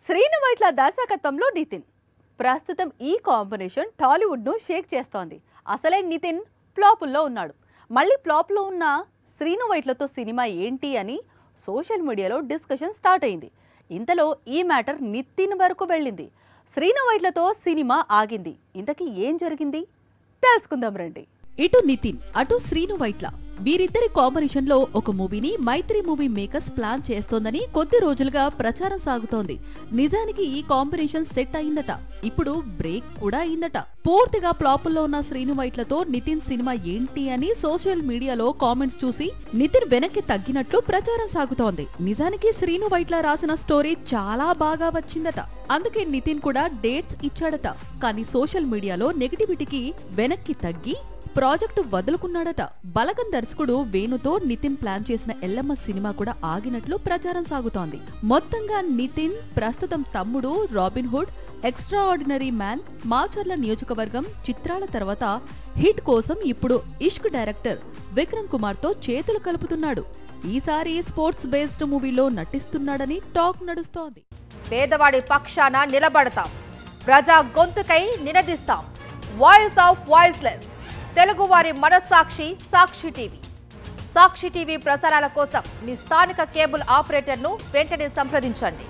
శ్రీను వైట్ల దర్శకత్వంలో నితిన్ ప్రస్తుతం ఈ కాంబినేషన్ టాలీవుడ్ ను షేక్ చేస్తోంది. అసలే నితిన్ ఫ్లాపుల్లో ఉన్నాడు. మళ్ళీ ఫ్లాప్లో ఉన్న శ్రీను వైట్లతో సినిమా ఏంటి అని సోషల్ మీడియాలో డిస్కషన్ స్టార్ట్ అయింది. ఇంతలో ఈ మ్యాటర్ నితిన్ వరకు వెళ్ళింది. శ్రీను వైట్లతో సినిమా ఆగింది. ఇంతకీ ఏం జరిగింది తెలుసుకుందాం రండి. ఇటు నితిన్ అటు శ్రీను వైట్ల వీరిద్దరి కాంబినేషన్ లో ఒక మూవీని మైత్రి మూవీ మేకర్స్ ప్లాన్ చేస్తోందని కొద్ది రోజులుగా ప్రచారం సాగుతోంది. నిజానికి ఈ కాంబినేషన్ సెట్ అయిందట. ఇప్పుడు బ్రేక్ కూడా అయిందట. పూర్తిగా ఫ్లాపుల్లో ఉన్న శ్రీను వైట్లతో నితిన్ సినిమా ఏంటి అని సోషల్ మీడియాలో కామెంట్స్ చూసి నితిన్ వెనక్కి తగ్గినట్లు ప్రచారం సాగుతోంది. నిజానికి శ్రీను వైట్ల రాసిన స్టోరీ చాలా బాగా వచ్చిందట. అందుకే నితిన్ కూడా డేట్స్ ఇచ్చాడట. కానీ సోషల్ మీడియాలో నెగటివిటీకి వెనక్కి తగ్గి ప్రాజెక్టు వదులుకున్నాడట. బలగం దర్శకుడు వేణుతో నితిన్ ప్లాన్ చేసిన ఎల్లమ్మ సినిమా కూడా ఆగినట్లు ప్రచారం సాగుతోంది. మొత్తంగా నితిన్ ప్రస్తుతం తమ్ముడు, robin hood, extra ordinary man, Macherla నియోజకవర్గం చిత్రాల తర్వాత హిట్ కోసం ఇప్పుడు ఇష్క్ డైరెక్టర్ విక్రమ్ కుమార్ తో చేతులు కలుపుతున్నాడు. ఈసారి స్పోర్ట్స్ బేస్డ్ మూవీలో నటిస్తున్నాడని టాక్ నడుస్తోంది. పేదవాడి పక్షాన నిలబడతాం, ప్రజా గొంతుకై నినదిస్తాం. వాయిస్ ఆఫ్ వాయిస్లెస్ తెలుగువారి మనస్సాక్షి సాక్షి టీవీ. సాక్షి టీవీ ప్రసారాల కోసం మీ స్థానిక కేబుల్ ఆపరేటర్ను వెంటనే సంప్రదించండి.